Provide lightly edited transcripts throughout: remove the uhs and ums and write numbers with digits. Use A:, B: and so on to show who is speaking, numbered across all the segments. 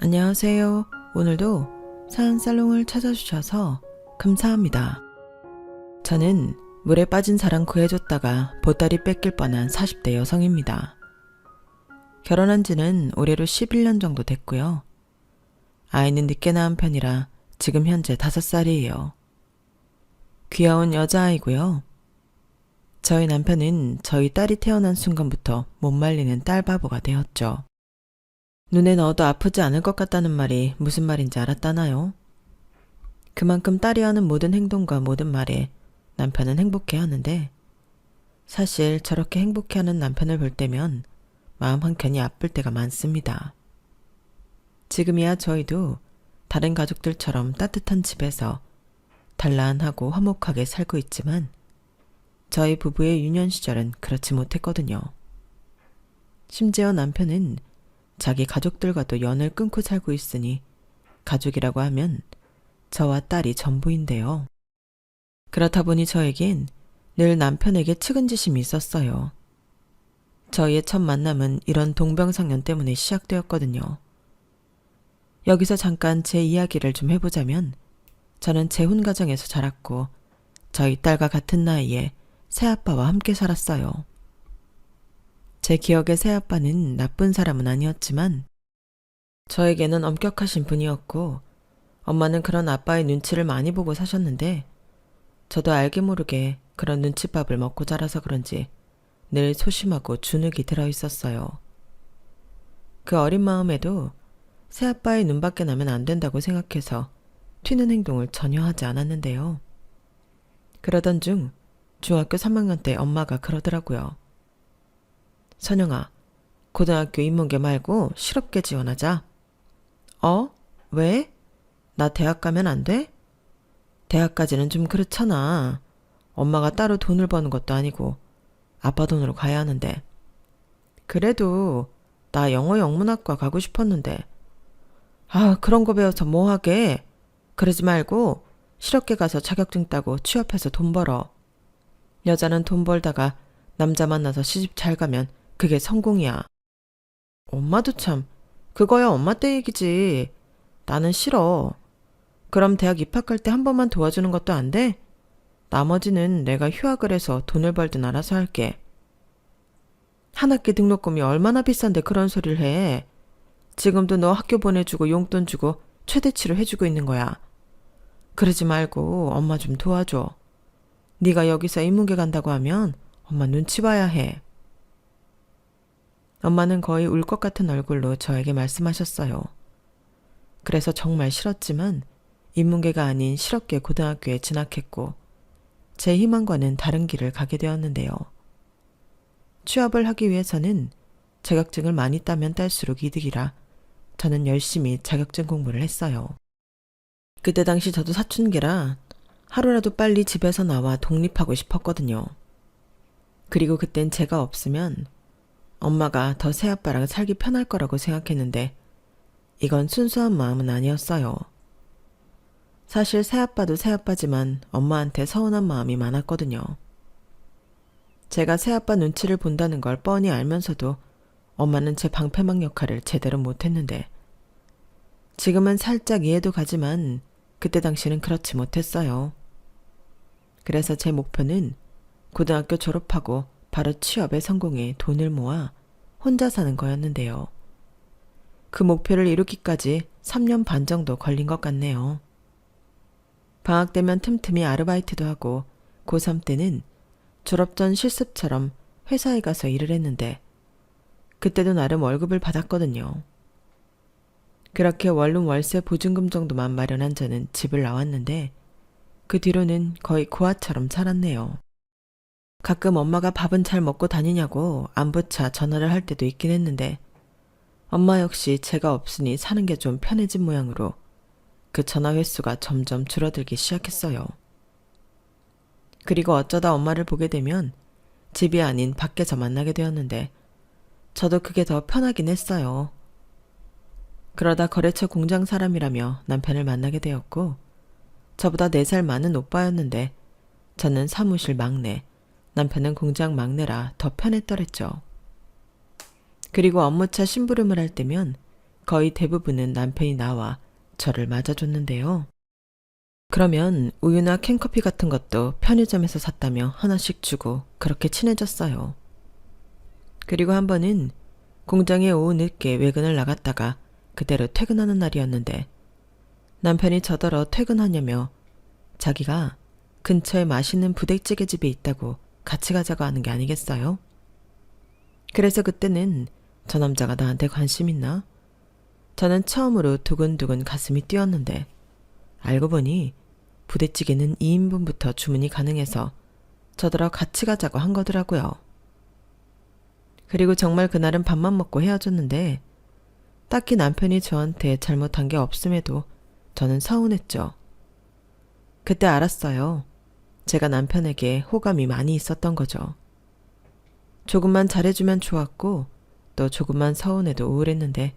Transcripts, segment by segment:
A: 안녕하세요. 오늘도 사연살롱을 찾아주셔서 감사합니다. 저는 물에 빠진 사랑 구해줬다가 보따리 뺏길 뻔한 40대 여성입니다. 결혼한 지는 올해로 11년 정도 됐고요. 아이는 늦게 낳은 편이라 지금 현재 5살이에요. 귀여운 여자아이고요. 저희 남편은 저희 딸이 태어난 순간부터 못 말리는 딸바보가 되었죠. 눈에 넣어도 아프지 않을 것 같다는 말이 무슨 말인지 알았다나요? 그만큼 딸이 하는 모든 행동과 모든 말에 남편은 행복해하는데 사실 저렇게 행복해하는 남편을 볼 때면 마음 한켠이 아플 때가 많습니다. 지금이야 저희도 다른 가족들처럼 따뜻한 집에서 단란하고 화목하게 살고 있지만 저희 부부의 유년 시절은 그렇지 못했거든요. 심지어 남편은 자기 가족들과도 연을 끊고 살고 있으니 가족이라고 하면 저와 딸이 전부인데요. 그렇다 보니 저에겐 늘 남편에게 측은지심이 있었어요. 저희의 첫 만남은 이런 동병상련 때문에 시작되었거든요. 여기서 잠깐 제 이야기를 좀 해보자면 저는 재혼 가정에서 자랐고 저희 딸과 같은 나이에 새아빠와 함께 살았어요. 제 기억에 새아빠는 나쁜 사람은 아니었지만 저에게는 엄격하신 분이었고 엄마는 그런 아빠의 눈치를 많이 보고 사셨는데 저도 알게 모르게 그런 눈칫밥을 먹고 자라서 그런지 늘 소심하고 주눅이 들어있었어요. 그 어린 마음에도 새아빠의 눈밖에 나면 안 된다고 생각해서 튀는 행동을 전혀 하지 않았는데요. 그러던 중 중학교 3학년 때 엄마가 그러더라고요. 선영아, 고등학교 인문계 말고 실업계 지원하자. 왜? 나 대학 가면 안 돼? 대학까지는 좀 그렇잖아. 엄마가 따로 돈을 버는 것도 아니고 아빠 돈으로 가야 하는데. 그래도 나 영어 영문학과 가고 싶었는데. 그런 거 배워서 뭐 하게? 그러지 말고 실업계 가서 자격증 따고 취업해서 돈 벌어. 여자는 돈 벌다가 남자 만나서 시집 잘 가면 그게 성공이야. 엄마도 참, 그거야 엄마 때 얘기지. 나는 싫어. 그럼 대학 입학할 때 한 번만 도와주는 것도 안 돼? 나머지는 내가 휴학을 해서 돈을 벌든 알아서 할게. 한 학기 등록금이 얼마나 비싼데 그런 소리를 해. 지금도 너 학교 보내주고 용돈 주고 최대치로 해주고 있는 거야. 그러지 말고 엄마 좀 도와줘. 네가 여기서 인문계 간다고 하면 엄마 눈치 봐야 해. 엄마는 거의 울 것 같은 얼굴로 저에게 말씀하셨어요. 그래서 정말 싫었지만 인문계가 아닌 실업계 고등학교에 진학했고 제 희망과는 다른 길을 가게 되었는데요. 취업을 하기 위해서는 자격증을 많이 따면 딸수록 이득이라 저는 열심히 자격증 공부를 했어요. 그때 당시 저도 사춘기라 하루라도 빨리 집에서 나와 독립하고 싶었거든요. 그리고 그땐 제가 없으면 엄마가 더 새아빠랑 살기 편할 거라고 생각했는데 이건 순수한 마음은 아니었어요. 사실 새아빠도 새아빠지만 엄마한테 서운한 마음이 많았거든요. 제가 새아빠 눈치를 본다는 걸 뻔히 알면서도 엄마는 제 방패막 역할을 제대로 못했는데 지금은 살짝 이해도 가지만 그때 당시는 그렇지 못했어요. 그래서 제 목표는 고등학교 졸업하고 바로 취업에 성공해 돈을 모아 혼자 사는 거였는데요. 그 목표를 이루기까지 3년 반 정도 걸린 것 같네요. 방학 되면 틈틈이 아르바이트도 하고 고3 때는 졸업 전 실습처럼 회사에 가서 일을 했는데 그때도 나름 월급을 받았거든요. 그렇게 원룸 월세 보증금 정도만 마련한 저는 집을 나왔는데 그 뒤로는 거의 고아처럼 살았네요. 가끔 엄마가 밥은 잘 먹고 다니냐고 안부차 전화를 할 때도 있긴 했는데 엄마 역시 제가 없으니 사는 게 좀 편해진 모양으로 그 전화 횟수가 점점 줄어들기 시작했어요. 그리고 어쩌다 엄마를 보게 되면 집이 아닌 밖에서 만나게 되었는데 저도 그게 더 편하긴 했어요. 그러다 거래처 공장 사람이라며 남편을 만나게 되었고 저보다 4살 많은 오빠였는데 저는 사무실 막내, 남편은 공장 막내라 더 편했더랬죠. 그리고 업무차 심부름을 할 때면 거의 대부분은 남편이 나와 저를 맞아줬는데요. 그러면 우유나 캔커피 같은 것도 편의점에서 샀다며 하나씩 주고 그렇게 친해졌어요. 그리고 한 번은 공장에 오후 늦게 외근을 나갔다가 그대로 퇴근하는 날이었는데 남편이 저더러 퇴근하냐며 자기가 근처에 맛있는 부대찌개 집이 있다고 같이 가자고 하는 게 아니겠어요? 그래서 그때는 저 남자가 나한테 관심 있나? 저는 처음으로 두근두근 가슴이 뛰었는데 알고 보니 부대찌개는 2인분부터 주문이 가능해서 저더러 같이 가자고 한 거더라고요. 그리고 정말 그날은 밥만 먹고 헤어졌는데 딱히 남편이 저한테 잘못한 게 없음에도 저는 서운했죠. 그때 알았어요. 제가 남편에게 호감이 많이 있었던 거죠. 조금만 잘해주면 좋았고 또 조금만 서운해도 우울했는데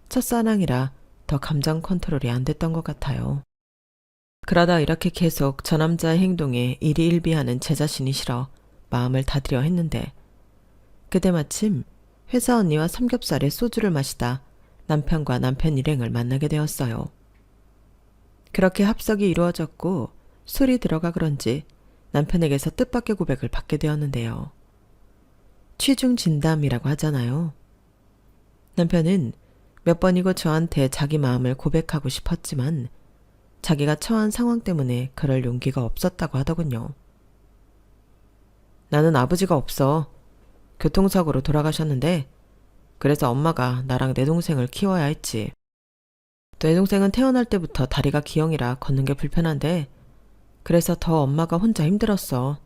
A: 첫사랑이라 더 감정 컨트롤이 안 됐던 것 같아요. 그러다 이렇게 계속 저 남자의 행동에 일희일비하는 제 자신이 싫어 마음을 다드려 했는데 그때 마침 회사 언니와 삼겹살에 소주를 마시다 남편과 남편 일행을 만나게 되었어요. 그렇게 합석이 이루어졌고 술이 들어가 그런지 남편에게서 뜻밖의 고백을 받게 되었는데요. 취중진담이라고 하잖아요. 남편은 몇 번이고 저한테 자기 마음을 고백하고 싶었지만 자기가 처한 상황 때문에 그럴 용기가 없었다고 하더군요. 나는 아버지가 없어. 교통사고로 돌아가셨는데 그래서 엄마가 나랑 내 동생을 키워야 했지. 내 동생은 태어날 때부터 다리가 기형이라 걷는 게 불편한데 그래서 더 엄마가 혼자 힘들었어.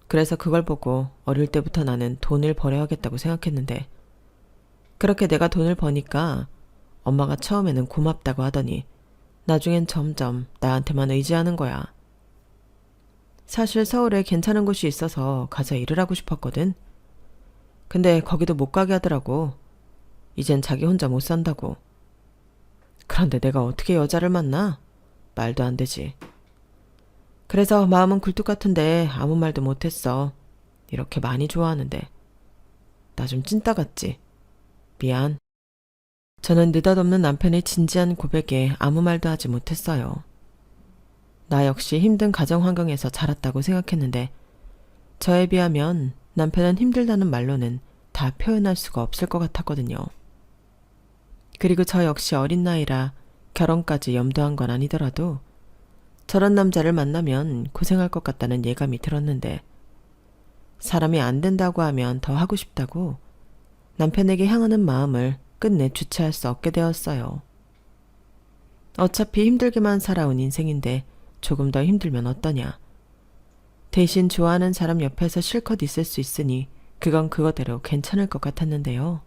A: 그래서 그걸 보고 어릴 때부터 나는 돈을 벌어야겠다고 생각했는데 그렇게 내가 돈을 버니까 엄마가 처음에는 고맙다고 하더니 나중엔 점점 나한테만 의지하는 거야. 사실 서울에 괜찮은 곳이 있어서 가서 일을 하고 싶었거든. 근데 거기도 못 가게 하더라고. 이젠 자기 혼자 못 산다고. 그런데 내가 어떻게 여자를 만나? 말도 안 되지. 그래서 마음은 굴뚝 같은데 아무 말도 못했어. 이렇게 많이 좋아하는데. 나 좀 찐따 같지? 미안. 저는 느닷없는 남편의 진지한 고백에 아무 말도 하지 못했어요. 나 역시 힘든 가정 환경에서 자랐다고 생각했는데 저에 비하면 남편은 힘들다는 말로는 다 표현할 수가 없을 것 같았거든요. 그리고 저 역시 어린 나이라 결혼까지 염두한 건 아니더라도 저런 남자를 만나면 고생할 것 같다는 예감이 들었는데 사람이 안 된다고 하면 더 하고 싶다고 남편에게 향하는 마음을 끝내 주체할 수 없게 되었어요. 어차피 힘들게만 살아온 인생인데 조금 더 힘들면 어떠냐. 대신 좋아하는 사람 옆에서 실컷 있을 수 있으니 그건 그거대로 괜찮을 것 같았는데요.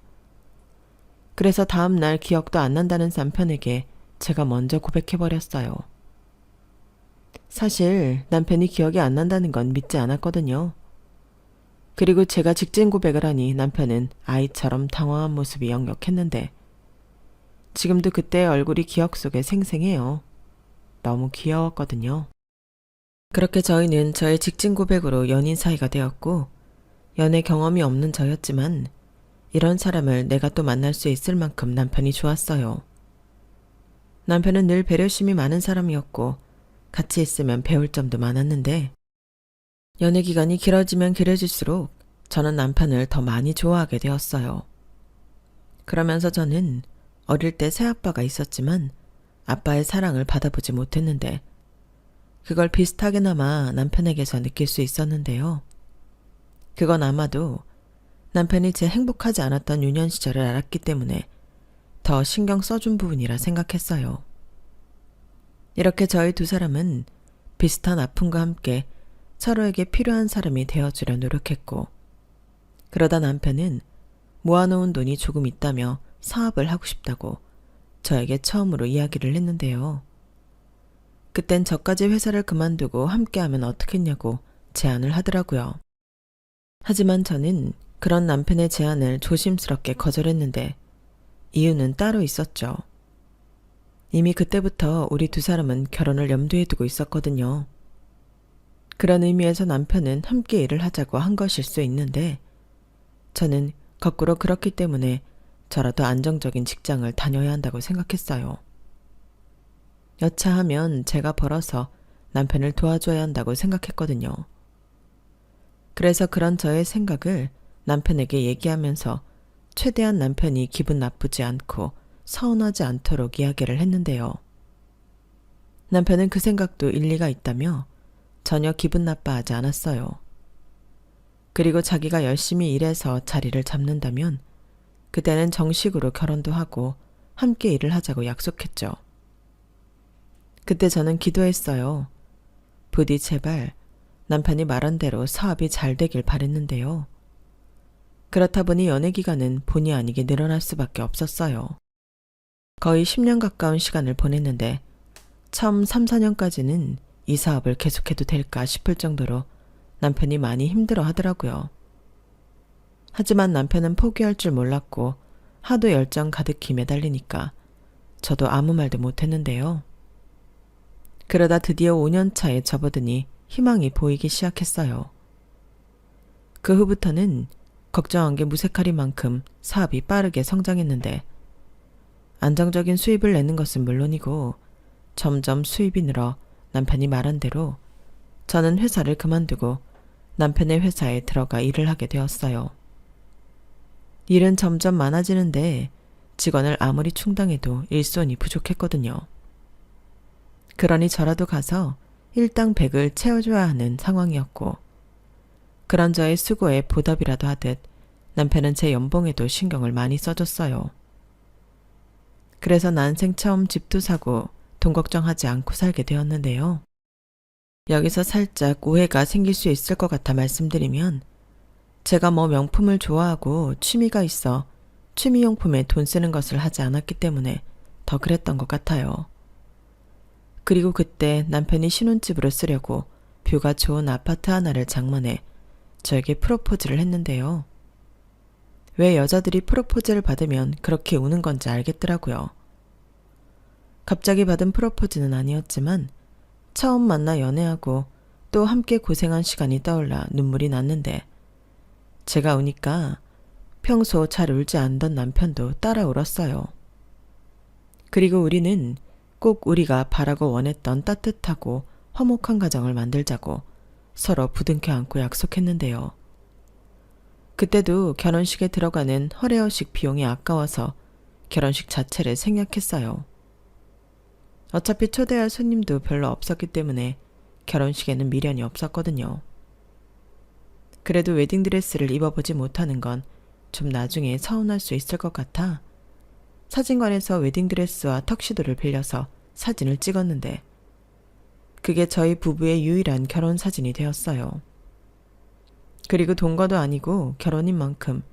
A: 그래서 다음 날 기억도 안 난다는 남편에게 제가 먼저 고백해버렸어요. 사실 남편이 기억이 안 난다는 건 믿지 않았거든요. 그리고 제가 직진 고백을 하니 남편은 아이처럼 당황한 모습이 역력했는데 지금도 그때의 얼굴이 기억 속에 생생해요. 너무 귀여웠거든요. 그렇게 저희는 저의 직진 고백으로 연인 사이가 되었고 연애 경험이 없는 저였지만 이런 사람을 내가 또 만날 수 있을 만큼 남편이 좋았어요. 남편은 늘 배려심이 많은 사람이었고 같이 있으면 배울 점도 많았는데 연애 기간이 길어지면 길어질수록 저는 남편을 더 많이 좋아하게 되었어요. 그러면서 저는 어릴 때 새아빠가 있었지만 아빠의 사랑을 받아보지 못했는데 그걸 비슷하게나마 남편에게서 느낄 수 있었는데요. 그건 아마도 남편이 제 행복하지 않았던 유년 시절을 알았기 때문에 더 신경 써준 부분이라 생각했어요. 이렇게 저희 두 사람은 비슷한 아픔과 함께 서로에게 필요한 사람이 되어주려 노력했고 그러다 남편은 모아놓은 돈이 조금 있다며 사업을 하고 싶다고 저에게 처음으로 이야기를 했는데요. 그땐 저까지 회사를 그만두고 함께하면 어떻겠냐고 제안을 하더라고요. 하지만 저는 그런 남편의 제안을 조심스럽게 거절했는데 이유는 따로 있었죠. 이미 그때부터 우리 두 사람은 결혼을 염두에 두고 있었거든요. 그런 의미에서 남편은 함께 일을 하자고 한 것일 수 있는데 저는 거꾸로 그렇기 때문에 저라도 안정적인 직장을 다녀야 한다고 생각했어요. 여차하면 제가 벌어서 남편을 도와줘야 한다고 생각했거든요. 그래서 그런 저의 생각을 남편에게 얘기하면서 최대한 남편이 기분 나쁘지 않고 서운하지 않도록 이야기를 했는데요. 남편은 그 생각도 일리가 있다며 전혀 기분 나빠하지 않았어요. 그리고 자기가 열심히 일해서 자리를 잡는다면 그때는 정식으로 결혼도 하고 함께 일을 하자고 약속했죠. 그때 저는 기도했어요. 부디 제발 남편이 말한 대로 사업이 잘 되길 바랬는데요. 그렇다 보니 연애 기간은 본의 아니게 늘어날 수밖에 없었어요. 거의 10년 가까운 시간을 보냈는데 처음 3, 4년까지는 이 사업을 계속해도 될까 싶을 정도로 남편이 많이 힘들어 하더라고요. 하지만 남편은 포기할 줄 몰랐고 하도 열정 가득히 매달리니까 저도 아무 말도 못했는데요. 그러다 드디어 5년 차에 접어드니 희망이 보이기 시작했어요. 그 후부터는 걱정한 게 무색하리만큼 사업이 빠르게 성장했는데 안정적인 수입을 내는 것은 물론이고 점점 수입이 늘어 남편이 말한 대로 저는 회사를 그만두고 남편의 회사에 들어가 일을 하게 되었어요. 일은 점점 많아지는데 직원을 아무리 충당해도 일손이 부족했거든요. 그러니 저라도 가서 일당 100을 채워줘야 하는 상황이었고 그런 저의 수고에 보답이라도 하듯 남편은 제 연봉에도 신경을 많이 써줬어요. 그래서 난생 처음 집도 사고 돈 걱정하지 않고 살게 되었는데요. 여기서 살짝 오해가 생길 수 있을 것 같아 말씀드리면 제가 명품을 좋아하고 취미가 있어 취미용품에 돈 쓰는 것을 하지 않았기 때문에 더 그랬던 것 같아요. 그리고 그때 남편이 신혼집으로 쓰려고 뷰가 좋은 아파트 하나를 장만해 저에게 프로포즈를 했는데요. 왜 여자들이 프로포즈를 받으면 그렇게 우는 건지 알겠더라고요. 갑자기 받은 프로포즈는 아니었지만 처음 만나 연애하고 또 함께 고생한 시간이 떠올라 눈물이 났는데 제가 우니까 평소 잘 울지 않던 남편도 따라 울었어요. 그리고 우리는 꼭 우리가 바라고 원했던 따뜻하고 화목한 가정을 만들자고 서로 부둥켜 안고 약속했는데요. 그때도 결혼식에 들어가는 허례허식 비용이 아까워서 결혼식 자체를 생략했어요. 어차피 초대할 손님도 별로 없었기 때문에 결혼식에는 미련이 없었거든요. 그래도 웨딩드레스를 입어보지 못하는 건 좀 나중에 서운할 수 있을 것 같아 사진관에서 웨딩드레스와 턱시도를 빌려서 사진을 찍었는데 그게 저희 부부의 유일한 결혼 사진이 되었어요. 그리고 동거도 아니고 결혼인 만큼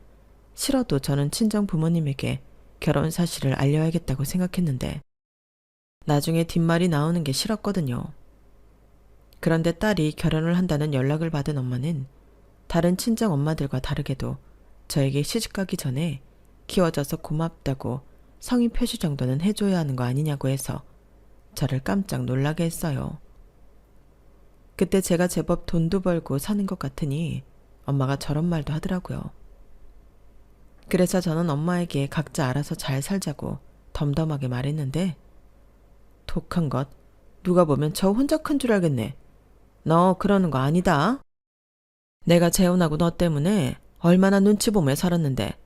A: 싫어도 저는 친정 부모님에게 결혼 사실을 알려야겠다고 생각했는데 나중에 뒷말이 나오는 게 싫었거든요. 그런데 딸이 결혼을 한다는 연락을 받은 엄마는 다른 친정 엄마들과 다르게도 저에게 시집가기 전에 키워줘서 고맙다고 성의 표시 정도는 해줘야 하는 거 아니냐고 해서 저를 깜짝 놀라게 했어요. 그때 제가 제법 돈도 벌고 사는 것 같으니 엄마가 저런 말도 하더라고요. 그래서 저는 엄마에게 각자 알아서 잘 살자고 덤덤하게 말했는데 독한 것 누가 보면 저 혼자 큰 줄 알겠네. 너 그러는 거 아니다. 내가 재혼하고 너 때문에 얼마나 눈치 보며 살았는데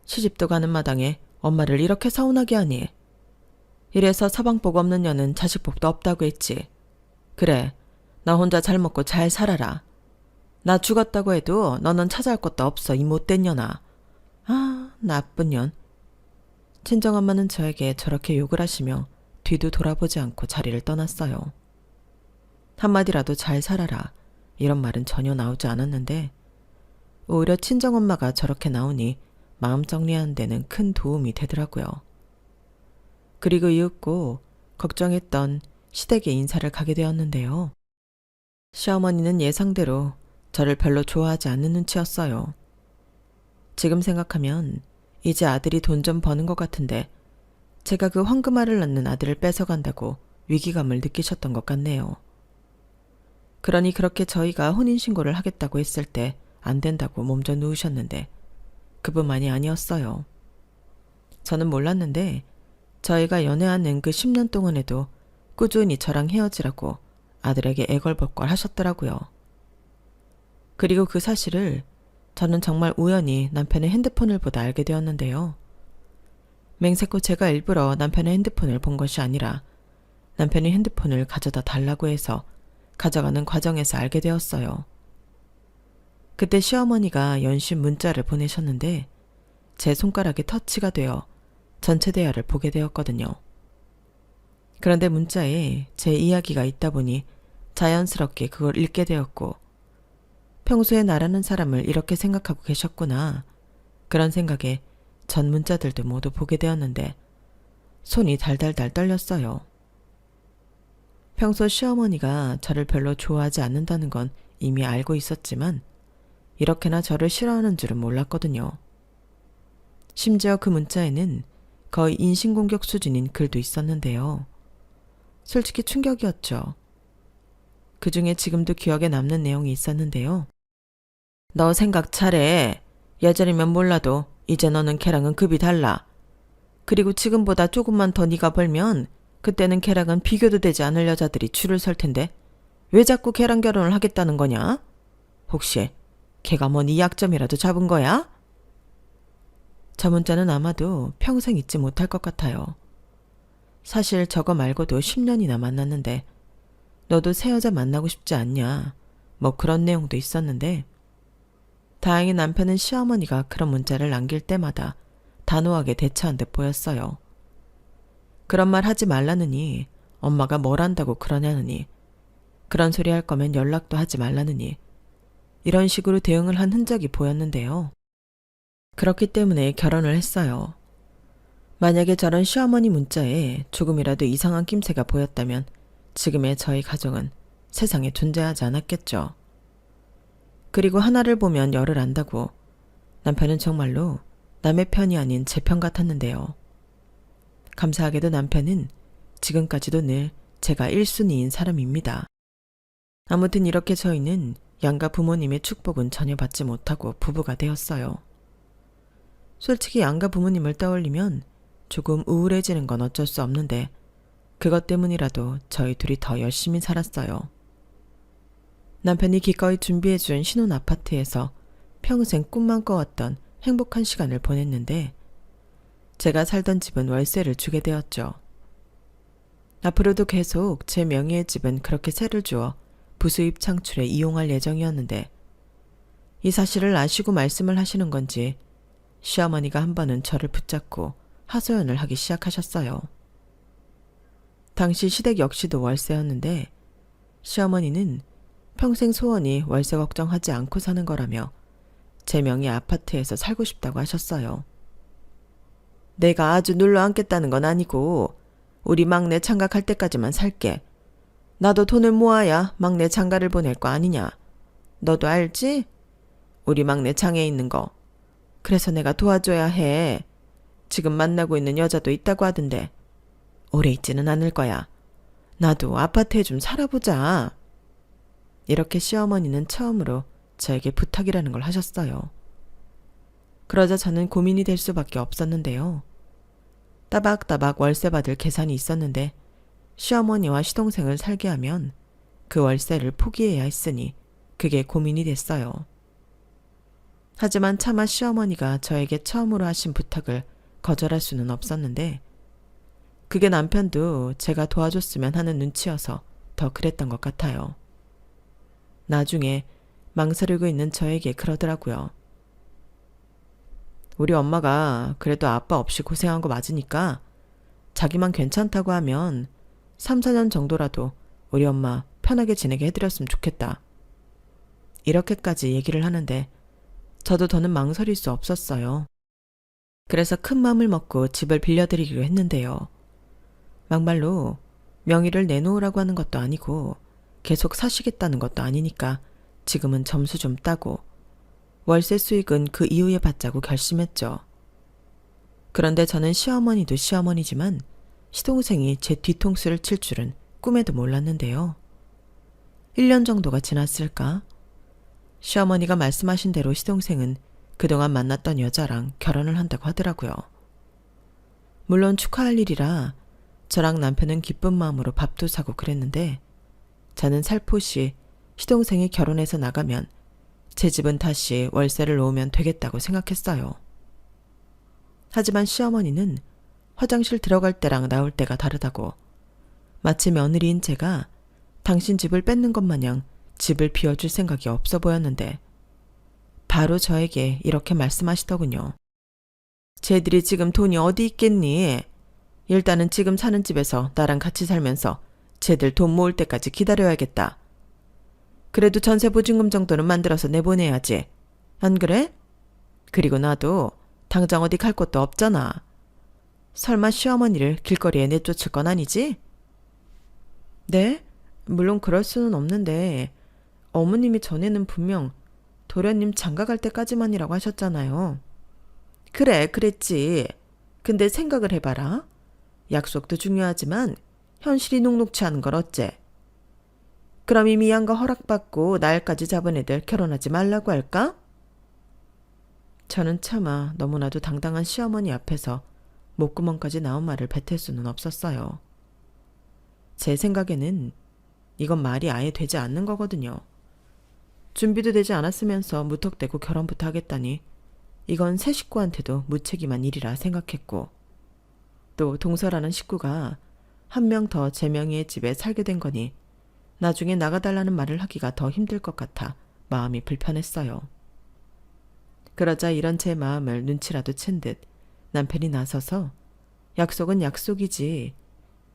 A: 시집도 가는 마당에 엄마를 이렇게 서운하게 하니. 이래서 서방복 없는 년은 자식복도 없다고 했지. 그래, 나 혼자 잘 먹고 잘 살아라. 나 죽었다고 해도 너는 찾아올 것도 없어, 이 못된 년아. 아, 나쁜 년. 친정엄마는 저에게 저렇게 욕을 하시며 뒤도 돌아보지 않고 자리를 떠났어요. 한마디라도 잘 살아라. 이런 말은 전혀 나오지 않았는데 오히려 친정엄마가 저렇게 나오니 마음 정리하는 데는 큰 도움이 되더라고요. 그리고 이윽고 걱정했던 시댁에 인사를 가게 되었는데요. 시어머니는 예상대로 저를 별로 좋아하지 않는 눈치였어요. 지금 생각하면 이제 아들이 돈 좀 버는 것 같은데 제가 그 황금알을 낳는 아들을 뺏어간다고 위기감을 느끼셨던 것 같네요. 그러니 그렇게 저희가 혼인신고를 하겠다고 했을 때 안 된다고 몸져 누우셨는데 그뿐만이 아니었어요. 저는 몰랐는데 저희가 연애하는 그 10년 동안에도 꾸준히 저랑 헤어지라고 아들에게 애걸복걸 하셨더라고요. 그리고 그 사실을 저는 정말 우연히 남편의 핸드폰을 보다 알게 되었는데요. 맹세코 제가 일부러 남편의 핸드폰을 본 것이 아니라 남편이 핸드폰을 가져다 달라고 해서 가져가는 과정에서 알게 되었어요. 그때 시어머니가 연신 문자를 보내셨는데 제 손가락에 터치가 되어 전체 대화를 보게 되었거든요. 그런데 문자에 제 이야기가 있다 보니 자연스럽게 그걸 읽게 되었고 평소에 나라는 사람을 이렇게 생각하고 계셨구나. 그런 생각에 전 문자들도 모두 보게 되었는데 손이 달달달 떨렸어요. 평소 시어머니가 저를 별로 좋아하지 않는다는 건 이미 알고 있었지만 이렇게나 저를 싫어하는 줄은 몰랐거든요. 심지어 그 문자에는 거의 인신공격 수준인 글도 있었는데요. 솔직히 충격이었죠. 그 중에 지금도 기억에 남는 내용이 있었는데요. 너 생각 잘해. 예전이면 몰라도 이제 너는 걔랑은 급이 달라. 그리고 지금보다 조금만 더 네가 벌면 그때는 걔랑은 비교도 되지 않을 여자들이 줄을 설 텐데 왜 자꾸 걔랑 결혼을 하겠다는 거냐? 혹시 걔가 뭐 네 약점이라도 잡은 거야? 저 문자는 아마도 평생 잊지 못할 것 같아요. 사실 저거 말고도 10년이나 만났는데 너도 새 여자 만나고 싶지 않냐? 뭐 그런 내용도 있었는데 다행히 남편은 시어머니가 그런 문자를 남길 때마다 단호하게 대처한 듯 보였어요. 그런 말 하지 말라느니 엄마가 뭘 한다고 그러냐느니 그런 소리 할 거면 연락도 하지 말라느니 이런 식으로 대응을 한 흔적이 보였는데요. 그렇기 때문에 결혼을 했어요. 만약에 저런 시어머니 문자에 조금이라도 이상한 낌새가 보였다면 지금의 저희 가정은 세상에 존재하지 않았겠죠. 그리고 하나를 보면 열을 안다고 남편은 정말로 남의 편이 아닌 제 편 같았는데요. 감사하게도 남편은 지금까지도 늘 제가 1순위인 사람입니다. 아무튼 이렇게 저희는 양가 부모님의 축복은 전혀 받지 못하고 부부가 되었어요. 솔직히 양가 부모님을 떠올리면 조금 우울해지는 건 어쩔 수 없는데 그것 때문이라도 저희 둘이 더 열심히 살았어요. 남편이 기꺼이 준비해준 신혼 아파트에서 평생 꿈만 꿔왔던 행복한 시간을 보냈는데 제가 살던 집은 월세를 주게 되었죠. 앞으로도 계속 제 명의의 집은 그렇게 세를 주어 부수입 창출에 이용할 예정이었는데 이 사실을 아시고 말씀을 하시는 건지 시어머니가 한 번은 저를 붙잡고 하소연을 하기 시작하셨어요. 당시 시댁 역시도 월세였는데 시어머니는 평생 소원이 월세 걱정하지 않고 사는 거라며 제 명의 아파트에서 살고 싶다고 하셨어요. 내가 아주 눌러 앉겠다는 건 아니고 우리 막내 장가갈 때까지만 살게. 나도 돈을 모아야 막내 장가를 보낼 거 아니냐. 너도 알지? 우리 막내 장애 있는 거. 그래서 내가 도와줘야 해. 지금 만나고 있는 여자도 있다고 하던데 오래 있지는 않을 거야. 나도 아파트에 좀 살아보자. 이렇게 시어머니는 처음으로 저에게 부탁이라는 걸 하셨어요. 그러자 저는 고민이 될 수밖에 없었는데요. 따박따박 월세 받을 계산이 있었는데 시어머니와 시동생을 살게 하면 그 월세를 포기해야 했으니 그게 고민이 됐어요. 하지만 차마 시어머니가 저에게 처음으로 하신 부탁을 거절할 수는 없었는데 그게 남편도 제가 도와줬으면 하는 눈치여서 더 그랬던 것 같아요. 나중에 망설이고 있는 저에게 그러더라고요. 우리 엄마가 그래도 아빠 없이 고생한 거 맞으니까 자기만 괜찮다고 하면 3, 4년 정도라도 우리 엄마 편하게 지내게 해드렸으면 좋겠다. 이렇게까지 얘기를 하는데 저도 더는 망설일 수 없었어요. 그래서 큰 맘을 먹고 집을 빌려드리기로 했는데요. 막말로 명의를 내놓으라고 하는 것도 아니고 계속 사시겠다는 것도 아니니까 지금은 점수 좀 따고 월세 수익은 그 이후에 받자고 결심했죠. 그런데 저는 시어머니도 시어머니지만 시동생이 제 뒤통수를 칠 줄은 꿈에도 몰랐는데요. 1년 정도가 지났을까? 시어머니가 말씀하신 대로 시동생은 그동안 만났던 여자랑 결혼을 한다고 하더라고요. 물론 축하할 일이라 저랑 남편은 기쁜 마음으로 밥도 사고 그랬는데 저는 살포시 시동생이 결혼해서 나가면 제 집은 다시 월세를 놓으면 되겠다고 생각했어요. 하지만 시어머니는 화장실 들어갈 때랑 나올 때가 다르다고, 마치 며느리인 제가 당신 집을 뺏는 것 마냥 집을 비워줄 생각이 없어 보였는데 바로 저에게 이렇게 말씀하시더군요. 쟤들이 지금 돈이 어디 있겠니? 일단은 지금 사는 집에서 나랑 같이 살면서 쟤들 돈 모을 때까지 기다려야겠다. 그래도 전세 보증금 정도는 만들어서 내보내야지. 안 그래? 그리고 나도 당장 어디 갈 곳도 없잖아. 설마 시어머니를 길거리에 내쫓을 건 아니지? 네? 물론 그럴 수는 없는데 어머님이 전에는 분명 도련님 장가갈 때까지만이라고 하셨잖아요. 그래, 그랬지. 근데 생각을 해봐라. 약속도 중요하지만 현실이 녹록치 않은 걸 어째? 그럼 이미 양가 허락받고 날까지 잡은 애들 결혼하지 말라고 할까? 저는 차마 너무나도 당당한 시어머니 앞에서 목구멍까지 나온 말을 뱉을 수는 없었어요. 제 생각에는 이건 말이 아예 되지 않는 거거든요. 준비도 되지 않았으면서 무턱대고 결혼부터 하겠다니 이건 새 식구한테도 무책임한 일이라 생각했고, 또 동서라는 식구가 한 명 더 제 명의의 집에 살게 된 거니 나중에 나가달라는 말을 하기가 더 힘들 것 같아 마음이 불편했어요. 그러자 이런 제 마음을 눈치라도 챈 듯 남편이 나서서 약속은 약속이지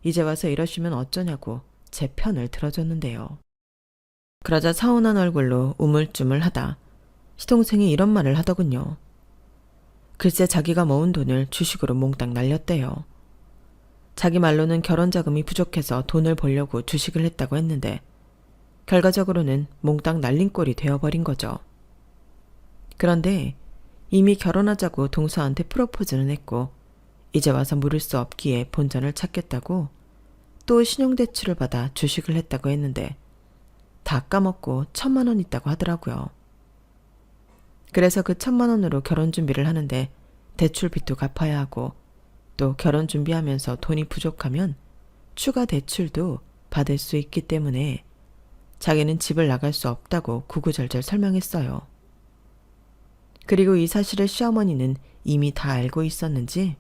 A: 이제 와서 이러시면 어쩌냐고 제 편을 들어줬는데요. 그러자 서운한 얼굴로 우물쭈물하다 시동생이 이런 말을 하더군요. 글쎄 자기가 모은 돈을 주식으로 몽땅 날렸대요. 자기 말로는 결혼 자금이 부족해서 돈을 벌려고 주식을 했다고 했는데 결과적으로는 몽땅 날린 꼴이 되어버린 거죠. 그런데 이미 결혼하자고 동서한테 프로포즈는 했고 이제 와서 물을 수 없기에 본전을 찾겠다고 또 신용대출을 받아 주식을 했다고 했는데 다 까먹고 1,000만 원 있다고 하더라고요. 그래서 그 1,000만 원으로 결혼 준비를 하는데 대출 빚도 갚아야 하고 또 결혼 준비하면서 돈이 부족하면 추가 대출도 받을 수 있기 때문에 자기는 집을 나갈 수 없다고 구구절절 설명했어요. 그리고 이 사실을 시어머니는 이미 다 알고 있었는지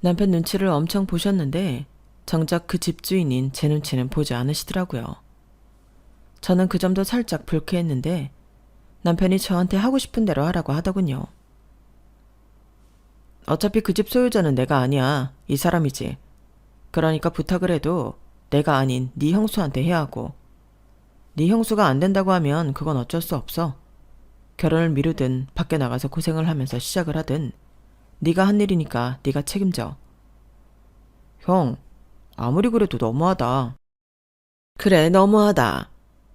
A: 남편 눈치를 엄청 보셨는데 정작 그 집주인인 제 눈치는 보지 않으시더라고요. 저는 그 점도 살짝 불쾌했는데 남편이 저한테 하고 싶은 대로 하라고 하더군요. 어차피 그 집 소유자는 내가 아니야. 이 사람이지. 그러니까 부탁을 해도 내가 아닌 네 형수한테 해야 하고, 네 형수가 안 된다고 하면 그건 어쩔 수 없어. 결혼을 미루든 밖에 나가서 고생을 하면서 시작을 하든 네가 한 일이니까 네가 책임져. 형, 아무리 그래도 너무하다. 그래, 너무하다.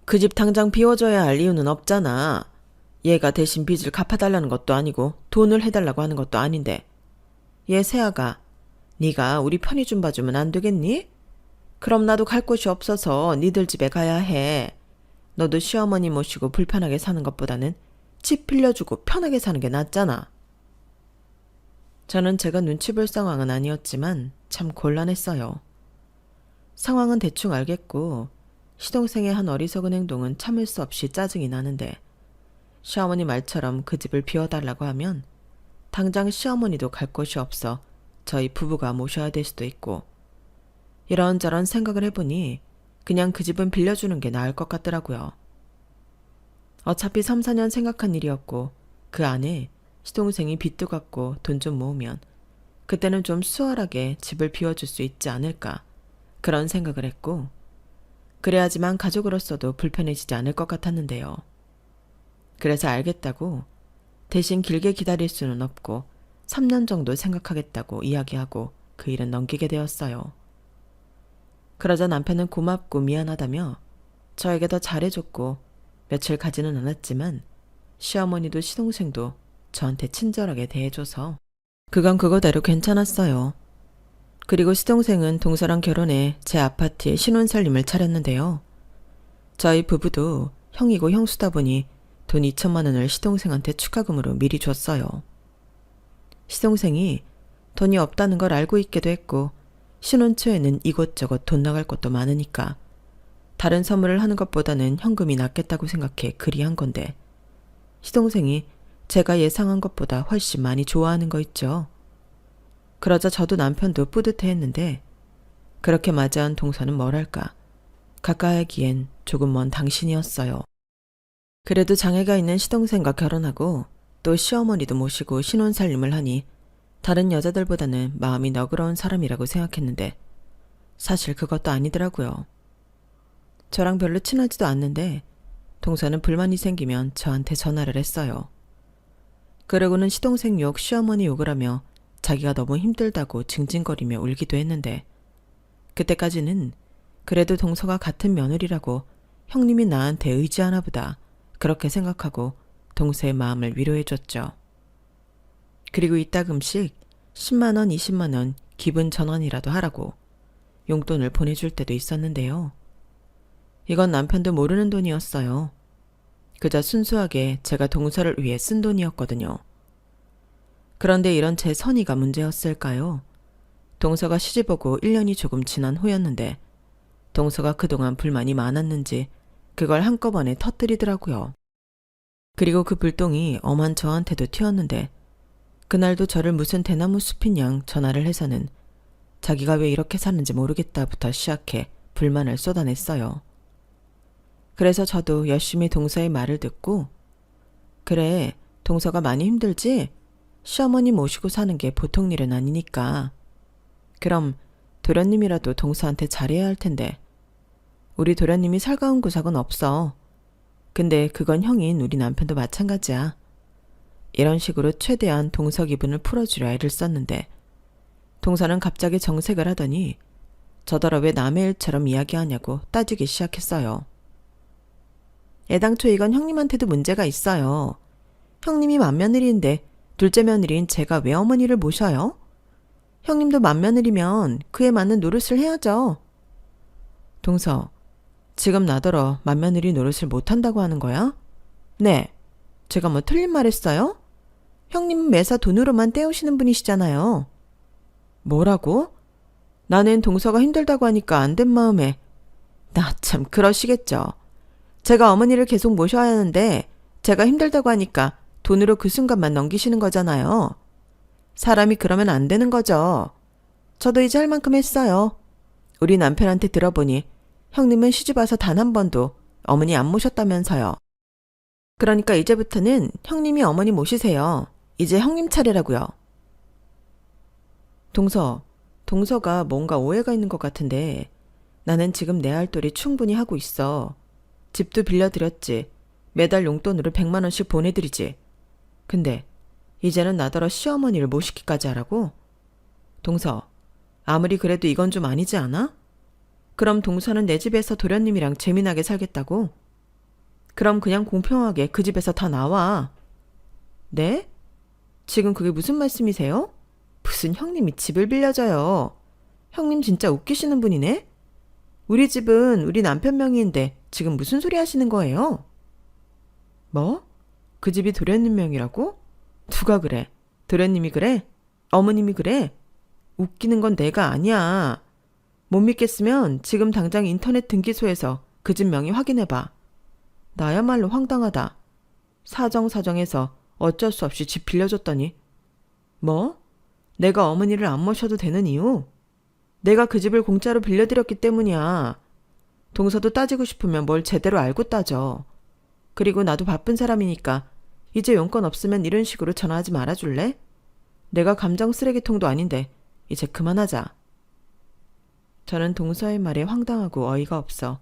A: 그 집 당장 비워줘야 할 이유는 없잖아. 얘가 대신 빚을 갚아달라는 것도 아니고 돈을 해달라고 하는 것도 아닌데. 얘 새아가, 네가 우리 편의 좀 봐주면 안 되겠니? 그럼 나도 갈 곳이 없어서 니들 집에 가야 해. 너도 시어머니 모시고 불편하게 사는 것보다는 집 빌려주고 편하게 사는 게 낫잖아. 저는 제가 눈치 볼 상황은 아니었지만 참 곤란했어요. 상황은 대충 알겠고 시동생의 한 어리석은 행동은 참을 수 없이 짜증이 나는데 시어머니 말처럼 그 집을 비워달라고 하면 당장 시어머니도 갈 곳이 없어 저희 부부가 모셔야 될 수도 있고, 이런저런 생각을 해보니 그냥 그 집은 빌려주는 게 나을 것 같더라고요. 어차피 3, 4년 생각한 일이었고 그 안에 시동생이 빚도 갚고 돈 좀 모으면 그때는 좀 수월하게 집을 비워줄 수 있지 않을까 그런 생각을 했고, 그래야지만 가족으로서도 불편해지지 않을 것 같았는데요. 그래서 알겠다고 대신 길게 기다릴 수는 없고 3년 정도 생각하겠다고 이야기하고 그 일은 넘기게 되었어요. 그러자 남편은 고맙고 미안하다며 저에게 더 잘해줬고 며칠 가지는 않았지만 시어머니도 시동생도 저한테 친절하게 대해줘서 그건 그거대로 괜찮았어요. 그리고 시동생은 동서랑 결혼해 제 아파트에 신혼살림을 차렸는데요. 저희 부부도 형이고 형수다 보니 돈 2,000만 원을 시동생한테 축하금으로 미리 줬어요. 시동생이 돈이 없다는 걸 알고 있기도 했고 신혼 초에는 이곳저곳 돈 나갈 것도 많으니까 다른 선물을 하는 것보다는 현금이 낫겠다고 생각해 그리 한 건데 시동생이 제가 예상한 것보다 훨씬 많이 좋아하는 거 있죠. 그러자 저도 남편도 뿌듯해했는데 그렇게 맞이한 동서는 뭐랄까 가까이 하기엔 조금 먼 당신이었어요. 그래도 장애가 있는 시동생과 결혼하고 또 시어머니도 모시고 신혼살림을 하니 다른 여자들보다는 마음이 너그러운 사람이라고 생각했는데 사실 그것도 아니더라고요. 저랑 별로 친하지도 않는데 동서는 불만이 생기면 저한테 전화를 했어요. 그러고는 시동생 욕, 시어머니 욕을 하며 자기가 너무 힘들다고 징징거리며 울기도 했는데 그때까지는 그래도 동서가 같은 며느리라고 형님이 나한테 의지하나 보다 그렇게 생각하고 동서의 마음을 위로해줬죠. 그리고 이따금씩 10만 원, 20만 원 기분 전환이라도 하라고 용돈을 보내줄 때도 있었는데요. 이건 남편도 모르는 돈이었어요. 그저 순수하게 제가 동서를 위해 쓴 돈이었거든요. 그런데 이런 제 선의가 문제였을까요? 동서가 시집오고 1년이 조금 지난 후였는데 동서가 그동안 불만이 많았는지 그걸 한꺼번에 터뜨리더라고요. 그리고 그 불똥이 엄한 저한테도 튀었는데 그날도 저를 무슨 대나무 숲인 양 전화를 해서는 자기가 왜 이렇게 사는지 모르겠다부터 시작해 불만을 쏟아냈어요. 그래서 저도 열심히 동서의 말을 듣고 그래, 동서가 많이 힘들지? 시어머니 모시고 사는 게 보통 일은 아니니까. 그럼 도련님이라도 동서한테 잘해야 할 텐데. 우리 도련님이 살가운 구석은 없어. 근데 그건 형인 우리 남편도 마찬가지야. 이런 식으로 최대한 동서 기분을 풀어주려 애를 썼는데 동서는 갑자기 정색을 하더니 저더러 왜 남의 일처럼 이야기하냐고 따지기 시작했어요. 애당초 이건 형님한테도 문제가 있어요. 형님이 맏며느리인데 둘째 며느리인 제가 왜 어머니를 모셔요? 형님도 맏며느리면 그에 맞는 노릇을 해야죠. 동서, 지금 나더러 맏며느리 노릇을 못한다고 하는 거야? 네, 제가 뭐 틀린 말 했어요? 형님은 매사 돈으로만 때우시는 분이시잖아요. 뭐라고? 나는 동서가 힘들다고 하니까 안 된 마음에. 나 참 그러시겠죠. 제가 어머니를 계속 모셔야 하는데 제가 힘들다고 하니까 돈으로 그 순간만 넘기시는 거잖아요. 사람이 그러면 안 되는 거죠. 저도 이제 할 만큼 했어요. 우리 남편한테 들어보니 형님은 시집와서 단 한 번도 어머니 안 모셨다면서요. 그러니까 이제부터는 형님이 어머니 모시세요. 이제 형님 차례라고요. 동서가 뭔가 오해가 있는 것 같은데 나는 지금 내 할 도리 충분히 하고 있어. 집도 빌려드렸지. 매달 용돈으로 100만 원씩 보내드리지. 근데 이제는 나더러 시어머니를 모시기까지 하라고? 동서, 아무리 그래도 이건 좀 아니지 않아? 그럼 동서는 내 집에서 도련님이랑 재미나게 살겠다고? 그럼 그냥 공평하게 그 집에서 다 나와. 네? 지금 그게 무슨 말씀이세요? 무슨 형님이 집을 빌려줘요. 형님 진짜 웃기시는 분이네? 우리 집은 우리 남편 명의인데 지금 무슨 소리 하시는 거예요? 뭐? 그 집이 도련님 명이라고? 누가 그래? 도련님이 그래? 어머님이 그래? 웃기는 건 내가 아니야. 못 믿겠으면 지금 당장 인터넷 등기소에서 그 집 명의 확인해봐. 나야말로 황당하다. 사정사정해서 어쩔 수 없이 집 빌려줬더니. 뭐? 내가 어머니를 안 모셔도 되는 이유? 내가 그 집을 공짜로 빌려드렸기 때문이야. 동서도 따지고 싶으면 뭘 제대로 알고 따져. 그리고 나도 바쁜 사람이니까 이제 용건 없으면 이런 식으로 전화하지 말아줄래? 내가 감정 쓰레기통도 아닌데 이제 그만하자. 저는 동서의 말에 황당하고 어이가 없어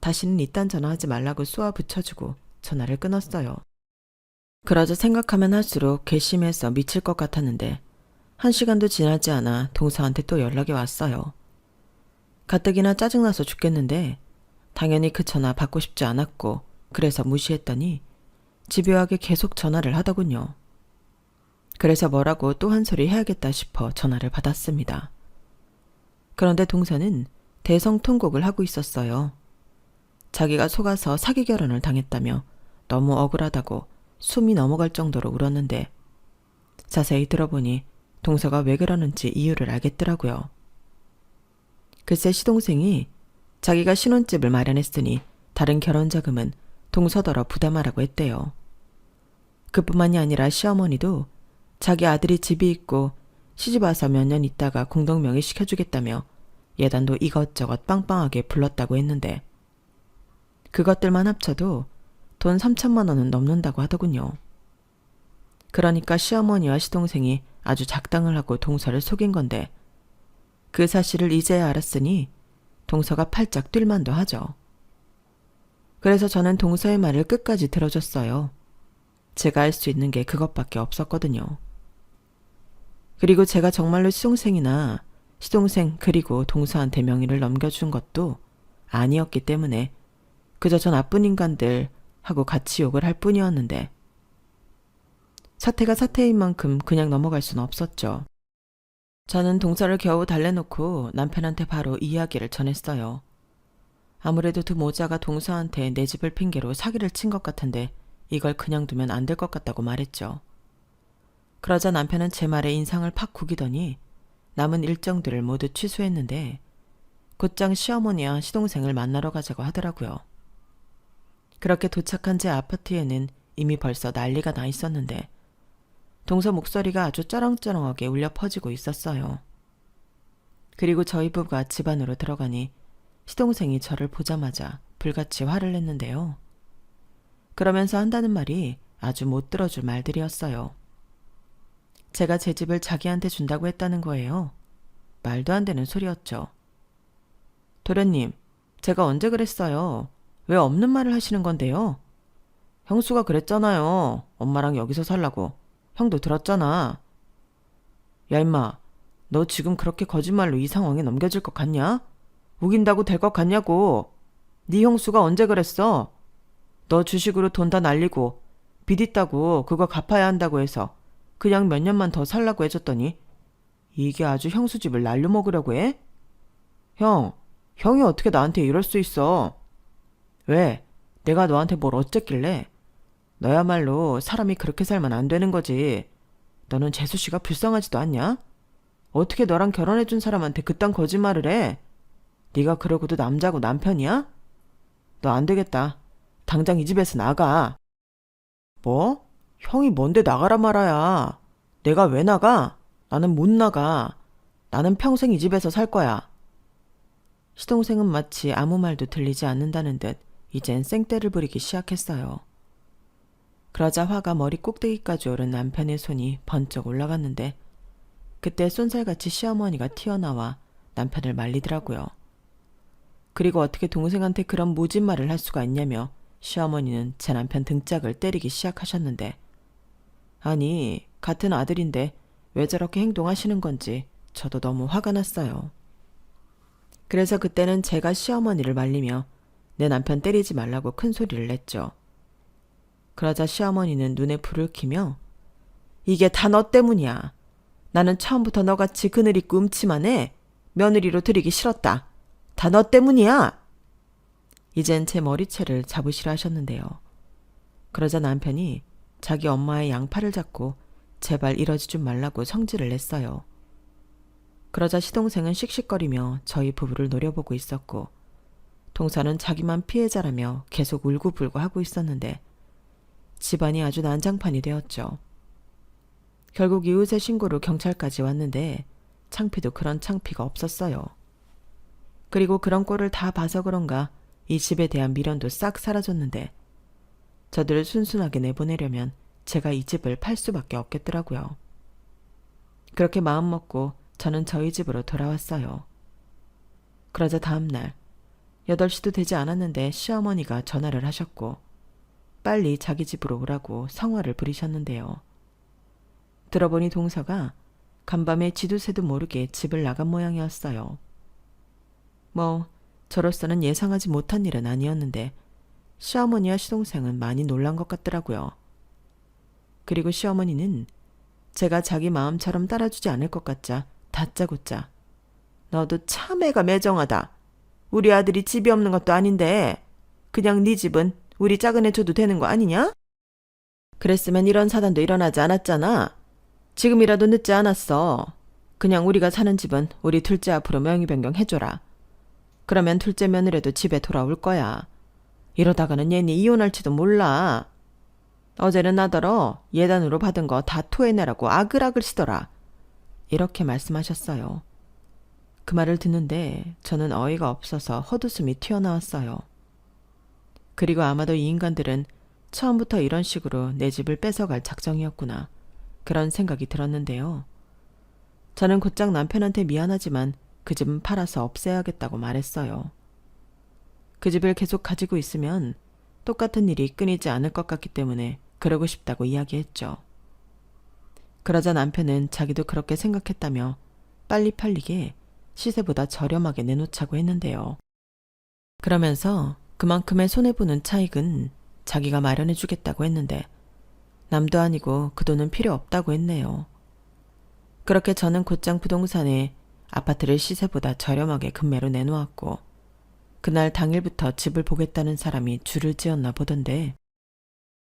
A: 다시는 이딴 전화하지 말라고 쏘아 붙여주고 전화를 끊었어요. 그러자 생각하면 할수록 괘씸해서 미칠 것 같았는데 1시간도 지나지 않아 동서한테 또 연락이 왔어요. 가뜩이나 짜증나서 죽겠는데 당연히 그 전화 받고 싶지 않았고 그래서 무시했더니 집요하게 계속 전화를 하더군요. 그래서 뭐라고 또 한 소리 해야겠다 싶어 전화를 받았습니다. 그런데 동서는 대성통곡을 하고 있었어요. 자기가 속아서 사기 결혼을 당했다며 너무 억울하다고 숨이 넘어갈 정도로 울었는데 자세히 들어보니 동서가 왜 그러는지 이유를 알겠더라고요. 글쎄 시동생이 자기가 신혼집을 마련했으니 다른 결혼 자금은 동서더러 부담하라고 했대요. 그뿐만이 아니라 시어머니도 자기 아들이 집이 있고 시집 와서 몇 년 있다가 공동명의 시켜주겠다며 예단도 이것저것 빵빵하게 불렀다고 했는데 그것들만 합쳐도 돈 3천만 원은 넘는다고 하더군요. 그러니까 시어머니와 시동생이 아주 작당을 하고 동서를 속인 건데 그 사실을 이제야 알았으니 동서가 팔짝 뛸만도 하죠. 그래서 저는 동서의 말을 끝까지 들어줬어요. 제가 할 수 있는 게 그것밖에 없었거든요. 그리고 제가 정말로 시동생이나 시동생 그리고 동서한테 명의를 넘겨준 것도 아니었기 때문에 그저 저 나쁜 인간들 하고 같이 욕을 할 뿐이었는데 사태가 사태인 만큼 그냥 넘어갈 수는 없었죠. 저는 동서를 겨우 달래놓고 남편한테 바로 이야기를 전했어요. 아무래도 두 모자가 동서한테 내 집을 핑계로 사기를 친 것 같은데 이걸 그냥 두면 안 될 것 같다고 말했죠. 그러자 남편은 제 말에 인상을 팍 구기더니 남은 일정들을 모두 취소했는데 곧장 시어머니와 시동생을 만나러 가자고 하더라고요. 그렇게 도착한 제 아파트에는 이미 벌써 난리가 나 있었는데 동서 목소리가 아주 쩌렁쩌렁하게 울려 퍼지고 있었어요. 그리고 저희 부부가 집 안으로 들어가니 시동생이 저를 보자마자 불같이 화를 냈는데요. 그러면서 한다는 말이 아주 못 들어줄 말들이었어요. 제가 제 집을 자기한테 준다고 했다는 거예요. 말도 안 되는 소리였죠. 도련님, 제가 언제 그랬어요? 왜 없는 말을 하시는 건데요? 형수가 그랬잖아요. 엄마랑 여기서 살라고. 형도 들었잖아. 야 임마, 너 지금 그렇게 거짓말로 이 상황에 넘겨질 것 같냐? 우긴다고 될 것 같냐고. 네 형수가 언제 그랬어? 너 주식으로 돈 다 날리고 빚 있다고 그거 갚아야 한다고 해서 그냥 몇 년만 더 살라고 해줬더니 이게 아주 형수 집을 날려먹으려고 해? 형이 어떻게 나한테 이럴 수 있어? 왜? 내가 너한테 뭘 어쨌길래? 너야말로 사람이 그렇게 살면 안 되는 거지. 너는 재수 씨가 불쌍하지도 않냐? 어떻게 너랑 결혼해준 사람한테 그딴 거짓말을 해? 네가 그러고도 남자고 남편이야? 너 안 되겠다. 당장 이 집에서 나가. 뭐? 형이 뭔데 나가라 말아야. 내가 왜 나가? 나는 못 나가. 나는 평생 이 집에서 살 거야. 시동생은 마치 아무 말도 들리지 않는다는 듯 이젠 생떼를 부리기 시작했어요. 그러자 화가 머리 꼭대기까지 오른 남편의 손이 번쩍 올라갔는데 그때 쏜살같이 시어머니가 튀어나와 남편을 말리더라고요. 그리고 어떻게 동생한테 그런 모진 말을 할 수가 있냐며 시어머니는 제 남편 등짝을 때리기 시작하셨는데 아니, 같은 아들인데 왜 저렇게 행동하시는 건지 저도 너무 화가 났어요. 그래서 그때는 제가 시어머니를 말리며 내 남편 때리지 말라고 큰 소리를 냈죠. 그러자 시어머니는 눈에 불을 켜며 이게 다 너 때문이야. 나는 처음부터 너같이 그늘 있고 음치만 해. 며느리로 들이기 싫었다. 다 너 때문이야. 이젠 제 머리채를 잡으시라 하셨는데요. 그러자 남편이 자기 엄마의 양팔을 잡고 제발 이러지 좀 말라고 성질을 냈어요. 그러자 시동생은 씩씩거리며 저희 부부를 노려보고 있었고 동서는 자기만 피해자라며 계속 울고불고 하고 있었는데 집안이 아주 난장판이 되었죠. 결국 이웃의 신고로 경찰까지 왔는데 창피도 그런 창피가 없었어요. 그리고 그런 꼴을 다 봐서 그런가 이 집에 대한 미련도 싹 사라졌는데 저들을 순순하게 내보내려면 제가 이 집을 팔 수밖에 없겠더라고요. 그렇게 마음먹고 저는 저희 집으로 돌아왔어요. 그러자 다음날 8시도 되지 않았는데 시어머니가 전화를 하셨고 빨리 자기 집으로 오라고 성화를 부리셨는데요. 들어보니 동서가 간밤에 지도새도 모르게 집을 나간 모양이었어요. 뭐 저로서는 예상하지 못한 일은 아니었는데 시어머니와 시동생은 많이 놀란 것 같더라고요. 그리고 시어머니는 제가 자기 마음처럼 따라주지 않을 것 같자 다짜고짜 너도 참 애가 매정하다. 우리 아들이 집이 없는 것도 아닌데 그냥 네 집은 우리 작은 애 줘도 되는 거 아니냐? 그랬으면 이런 사단도 일어나지 않았잖아. 지금이라도 늦지 않았어. 그냥 우리가 사는 집은 우리 둘째 앞으로 명의 변경해줘라. 그러면 둘째 며느리도 집에 돌아올 거야. 이러다가는 얘니 이혼할지도 몰라. 어제는 나더러 예단으로 받은 거 다 토해내라고 아글아글시더라. 이렇게 말씀하셨어요. 그 말을 듣는데 저는 어이가 없어서 헛웃음이 튀어나왔어요. 그리고 아마도 이 인간들은 처음부터 이런 식으로 내 집을 뺏어갈 작정이었구나. 그런 생각이 들었는데요. 저는 곧장 남편한테 미안하지만 그 집은 팔아서 없애야겠다고 말했어요. 그 집을 계속 가지고 있으면 똑같은 일이 끊이지 않을 것 같기 때문에 그러고 싶다고 이야기했죠. 그러자 남편은 자기도 그렇게 생각했다며 빨리 팔리게 시세보다 저렴하게 내놓자고 했는데요. 그러면서 그만큼의 손해보는 차익은 자기가 마련해 주겠다고 했는데 남도 아니고 그 돈은 필요 없다고 했네요. 그렇게 저는 곧장 부동산에 아파트를 시세보다 저렴하게 금매로 내놓았고 그날 당일부터 집을 보겠다는 사람이 줄을 지었나 보던데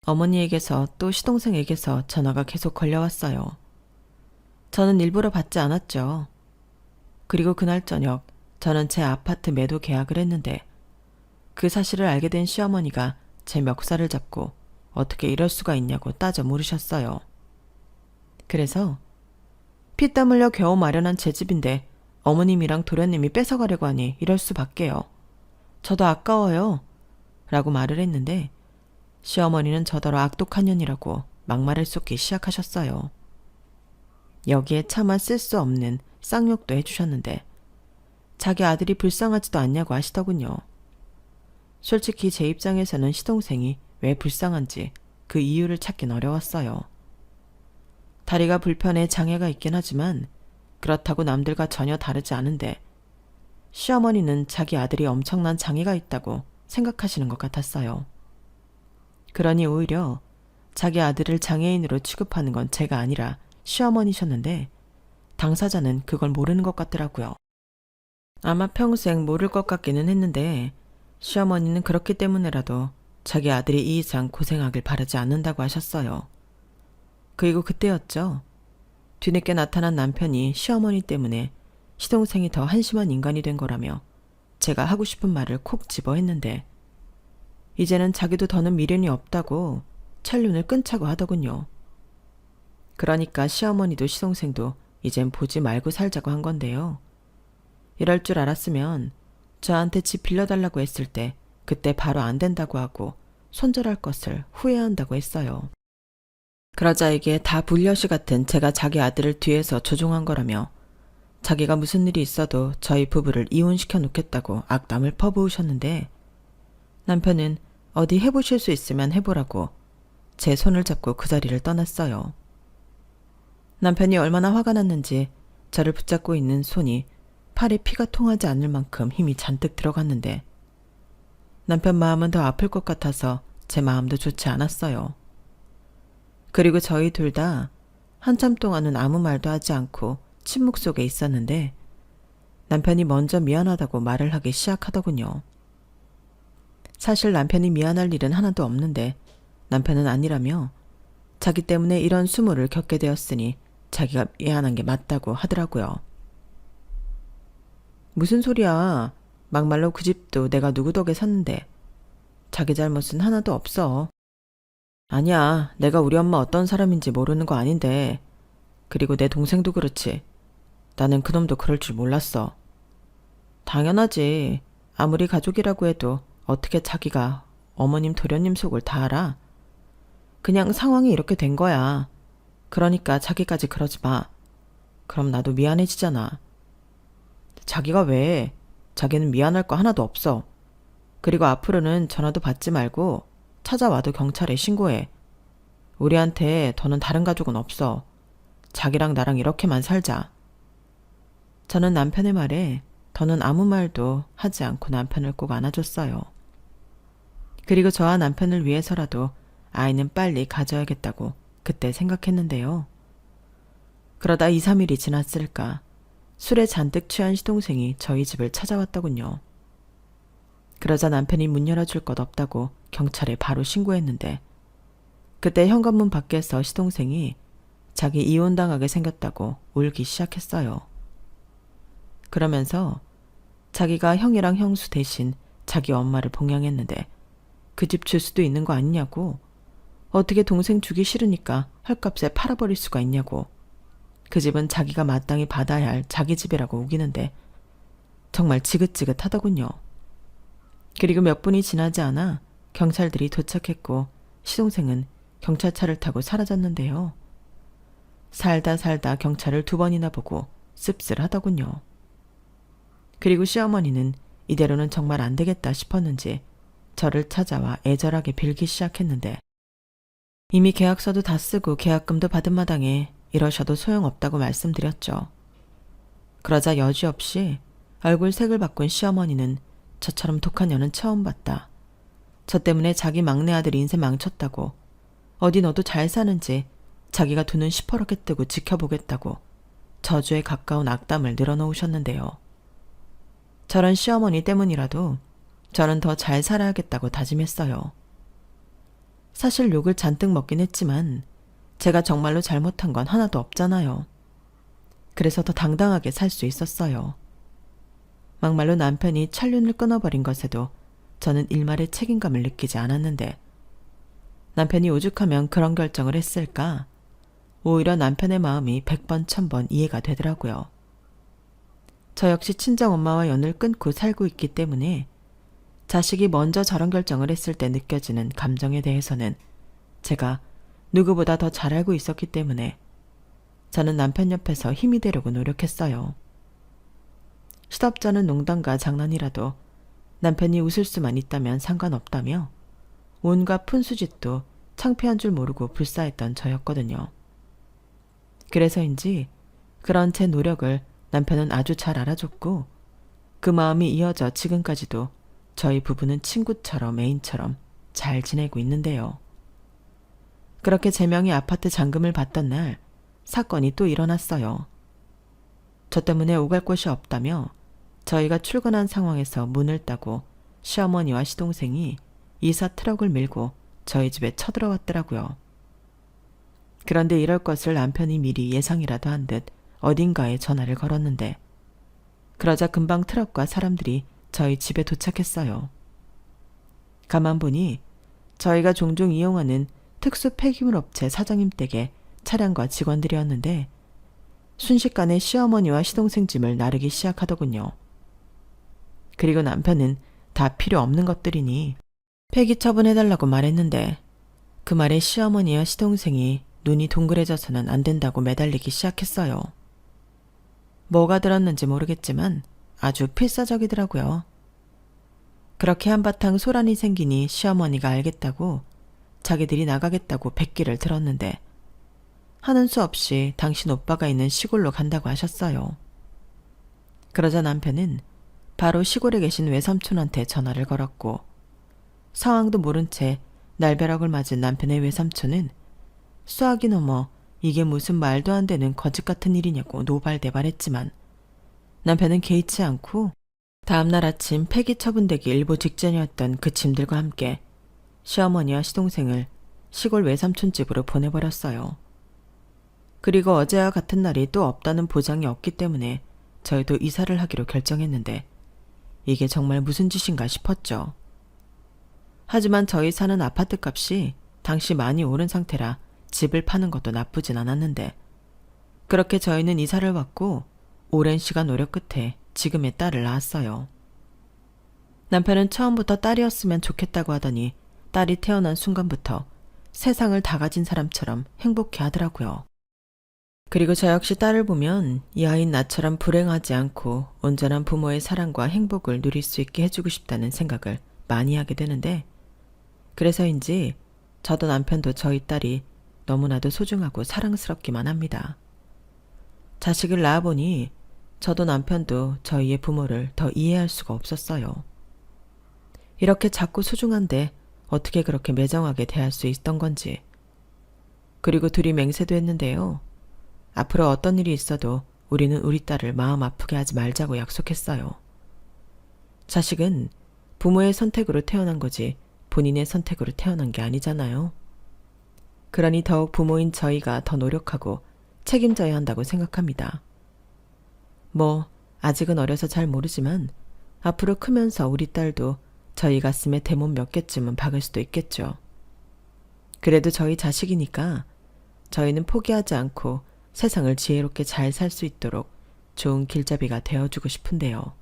A: 어머니에게서 또 시동생에게서 전화가 계속 걸려왔어요. 저는 일부러 받지 않았죠. 그리고 그날 저녁 저는 제 아파트 매도 계약을 했는데 그 사실을 알게 된 시어머니가 제 멱살을 잡고 어떻게 이럴 수가 있냐고 따져 물으셨어요. 그래서 피땀 흘려 겨우 마련한 제 집인데 어머님이랑 도련님이 뺏어가려고 하니 이럴 수밖에요. 저도 아까워요. 라고 말을 했는데 시어머니는 저더러 악독한 년이라고 막말을 쏟기 시작하셨어요. 여기에 차마 쓸 수 없는 쌍욕도 해주셨는데 자기 아들이 불쌍하지도 않냐고 하시더군요. 솔직히 제 입장에서는 시동생이 왜 불쌍한지 그 이유를 찾긴 어려웠어요. 다리가 불편해 장애가 있긴 하지만 그렇다고 남들과 전혀 다르지 않은데 시어머니는 자기 아들이 엄청난 장애가 있다고 생각하시는 것 같았어요. 그러니 오히려 자기 아들을 장애인으로 취급하는 건 제가 아니라 시어머니셨는데 당사자는 그걸 모르는 것 같더라고요. 아마 평생 모를 것 같기는 했는데 시어머니는 그렇기 때문에라도 자기 아들이 이 이상 고생하길 바라지 않는다고 하셨어요. 그리고 그때였죠. 뒤늦게 나타난 남편이 시어머니 때문에 시동생이 더 한심한 인간이 된 거라며 제가 하고 싶은 말을 콕 집어 했는데 이제는 자기도 더는 미련이 없다고 찰눈을 끊자고 하더군요. 그러니까 시어머니도 시동생도 이젠 보지 말고 살자고 한 건데요. 이럴 줄 알았으면 저한테 집 빌려달라고 했을 때 그때 바로 안 된다고 하고 손절할 것을 후회한다고 했어요. 그러자 이게 다 불려시 같은 제가 자기 아들을 뒤에서 조종한 거라며 자기가 무슨 일이 있어도 저희 부부를 이혼시켜 놓겠다고 악담을 퍼부으셨는데 남편은 어디 해보실 수 있으면 해보라고 제 손을 잡고 그 자리를 떠났어요. 남편이 얼마나 화가 났는지 저를 붙잡고 있는 손이 팔에 피가 통하지 않을 만큼 힘이 잔뜩 들어갔는데 남편 마음은 더 아플 것 같아서 제 마음도 좋지 않았어요. 그리고 저희 둘 다 한참 동안은 아무 말도 하지 않고 침묵 속에 있었는데 남편이 먼저 미안하다고 말을 하기 시작하더군요. 사실 남편이 미안할 일은 하나도 없는데 남편은 아니라며 자기 때문에 이런 수모를 겪게 되었으니 자기가 미안한 게 맞다고 하더라고요. 무슨 소리야. 막말로 그 집도 내가 누구 덕에 샀는데 자기 잘못은 하나도 없어. 아니야. 내가 우리 엄마 어떤 사람인지 모르는 거 아닌데 그리고 내 동생도 그렇지. 나는 그놈도 그럴 줄 몰랐어. 당연하지. 아무리 가족이라고 해도 어떻게 자기가 어머님 도련님 속을 다 알아? 그냥 상황이 이렇게 된 거야. 그러니까 자기까지 그러지 마. 그럼 나도 미안해지잖아. 자기가 왜? 자기는 미안할 거 하나도 없어. 그리고 앞으로는 전화도 받지 말고 찾아와도 경찰에 신고해. 우리한테 더는 다른 가족은 없어. 자기랑 나랑 이렇게만 살자. 저는 남편의 말에 더는 아무 말도 하지 않고 남편을 꼭 안아줬어요. 그리고 저와 남편을 위해서라도 아이는 빨리 가져야겠다고 그때 생각했는데요. 그러다 2, 3일이 지났을까 술에 잔뜩 취한 시동생이 저희 집을 찾아왔더군요. 그러자 남편이 문 열어줄 것 없다고 경찰에 바로 신고했는데 그때 현관문 밖에서 시동생이 자기 이혼당하게 생겼다고 울기 시작했어요. 그러면서 자기가 형이랑 형수 대신 자기 엄마를 봉양했는데 그 집 줄 수도 있는 거 아니냐고, 어떻게 동생 주기 싫으니까 헐값에 팔아버릴 수가 있냐고, 그 집은 자기가 마땅히 받아야 할 자기 집이라고 우기는데 정말 지긋지긋하더군요. 그리고 몇 분이 지나지 않아 경찰들이 도착했고 시동생은 경찰차를 타고 사라졌는데요. 살다 경찰을 2번이나 보고 씁쓸하더군요. 그리고 시어머니는 이대로는 정말 안 되겠다 싶었는지 저를 찾아와 애절하게 빌기 시작했는데, 이미 계약서도 다 쓰고 계약금도 받은 마당에 이러셔도 소용없다고 말씀드렸죠. 그러자 여지없이 얼굴 색을 바꾼 시어머니는 저처럼 독한 년은 처음 봤다, 저 때문에 자기 막내 아들 인생 망쳤다고, 어디 너도 잘 사는지 자기가 두 눈 시퍼렇게 뜨고 지켜보겠다고 저주에 가까운 악담을 늘어놓으셨는데요. 저런 시어머니 때문이라도 저는 더 잘 살아야겠다고 다짐했어요. 사실 욕을 잔뜩 먹긴 했지만 제가 정말로 잘못한 건 하나도 없잖아요. 그래서 더 당당하게 살 수 있었어요. 막말로 남편이 천륜을 끊어버린 것에도 저는 일말의 책임감을 느끼지 않았는데, 남편이 오죽하면 그런 결정을 했을까? 오히려 남편의 마음이 100번 1000번 이해가 되더라고요. 저 역시 친정엄마와 연을 끊고 살고 있기 때문에 자식이 먼저 저런 결정을 했을 때 느껴지는 감정에 대해서는 제가 누구보다 더 잘 알고 있었기 때문에 저는 남편 옆에서 힘이 되려고 노력했어요. 시덥잖은 농담과 장난이라도 남편이 웃을 수만 있다면 상관없다며 온갖 푼수짓도 창피한 줄 모르고 불사했던 저였거든요. 그래서인지 그런 제 노력을 남편은 아주 잘 알아줬고 그 마음이 이어져 지금까지도 저희 부부는 친구처럼 애인처럼 잘 지내고 있는데요. 그렇게 제 명의 아파트 잔금을 받던 날 사건이 또 일어났어요. 저 때문에 오갈 곳이 없다며 저희가 출근한 상황에서 문을 따고 시어머니와 시동생이 이사 트럭을 밀고 저희 집에 쳐들어왔더라고요. 그런데 이럴 것을 남편이 미리 예상이라도 한 듯 어딘가에 전화를 걸었는데, 그러자 금방 트럭과 사람들이 저희 집에 도착했어요. 가만 보니 저희가 종종 이용하는 특수 폐기물 업체 사장님 댁에 차량과 직원들이었는데 순식간에 시어머니와 시동생 짐을 나르기 시작하더군요. 그리고 남편은 다 필요 없는 것들이니 폐기 처분해달라고 말했는데 그 말에 시어머니와 시동생이 눈이 동그래져서는 안 된다고 매달리기 시작했어요. 뭐가 들었는지 모르겠지만 아주 필사적이더라고요. 그렇게 한바탕 소란이 생기니 시어머니가 알겠다고 자기들이 나가겠다고 백기를 들었는데 하는 수 없이 당신 오빠가 있는 시골로 간다고 하셨어요. 그러자 남편은 바로 시골에 계신 외삼촌한테 전화를 걸었고, 상황도 모른 채 날벼락을 맞은 남편의 외삼촌은 수학이 넘어 이게 무슨 말도 안 되는 거짓 같은 일이냐고 노발대발했지만 남편은 개의치 않고 다음날 아침 폐기 처분되기 일보 직전이었던 그 짐들과 함께 시어머니와 시동생을 시골 외삼촌 집으로 보내버렸어요. 그리고 어제와 같은 날이 또 없다는 보장이 없기 때문에 저희도 이사를 하기로 결정했는데 이게 정말 무슨 짓인가 싶었죠. 하지만 저희 사는 아파트 값이 당시 많이 오른 상태라 집을 파는 것도 나쁘진 않았는데, 그렇게 저희는 이사를 왔고 오랜 시간 노력 끝에 지금의 딸을 낳았어요. 남편은 처음부터 딸이었으면 좋겠다고 하더니 딸이 태어난 순간부터 세상을 다 가진 사람처럼 행복해 하더라고요. 그리고 저 역시 딸을 보면 이 아이는 나처럼 불행하지 않고 온전한 부모의 사랑과 행복을 누릴 수 있게 해주고 싶다는 생각을 많이 하게 되는데, 그래서인지 저도 남편도 저희 딸이 너무나도 소중하고 사랑스럽기만 합니다. 자식을 낳아보니 저도 남편도 저희의 부모를 더 이해할 수가 없었어요. 이렇게 작고 소중한데 어떻게 그렇게 매정하게 대할 수 있던 건지. 그리고 둘이 맹세도 했는데요. 앞으로 어떤 일이 있어도 우리는 우리 딸을 마음 아프게 하지 말자고 약속했어요. 자식은 부모의 선택으로 태어난 거지 본인의 선택으로 태어난 게 아니잖아요. 그러니 더욱 부모인 저희가 더 노력하고 책임져야 한다고 생각합니다. 아직은 어려서 잘 모르지만 앞으로 크면서 우리 딸도 저희 가슴에 대못 몇 개쯤은 박을 수도 있겠죠. 그래도 저희 자식이니까 저희는 포기하지 않고 세상을 지혜롭게 잘 살 수 있도록 좋은 길잡이가 되어주고 싶은데요.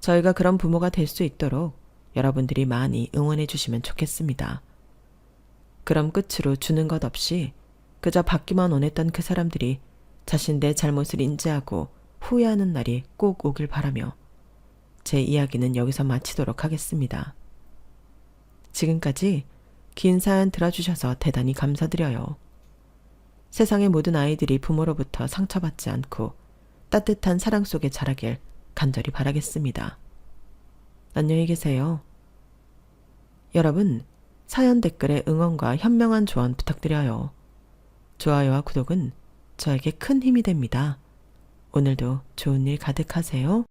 A: 저희가 그런 부모가 될 수 있도록 여러분들이 많이 응원해 주시면 좋겠습니다. 그럼 끝으로 주는 것 없이 그저 받기만 원했던 그 사람들이 자신들의 잘못을 인지하고 후회하는 날이 꼭 오길 바라며 제 이야기는 여기서 마치도록 하겠습니다. 지금까지 긴 사연 들어주셔서 대단히 감사드려요. 세상의 모든 아이들이 부모로부터 상처받지 않고 따뜻한 사랑 속에 자라길 간절히 바라겠습니다. 안녕히 계세요. 여러분, 사연 댓글에 응원과 현명한 조언 부탁드려요. 좋아요와 구독은 저에게 큰 힘이 됩니다. 오늘도 좋은 일 가득하세요.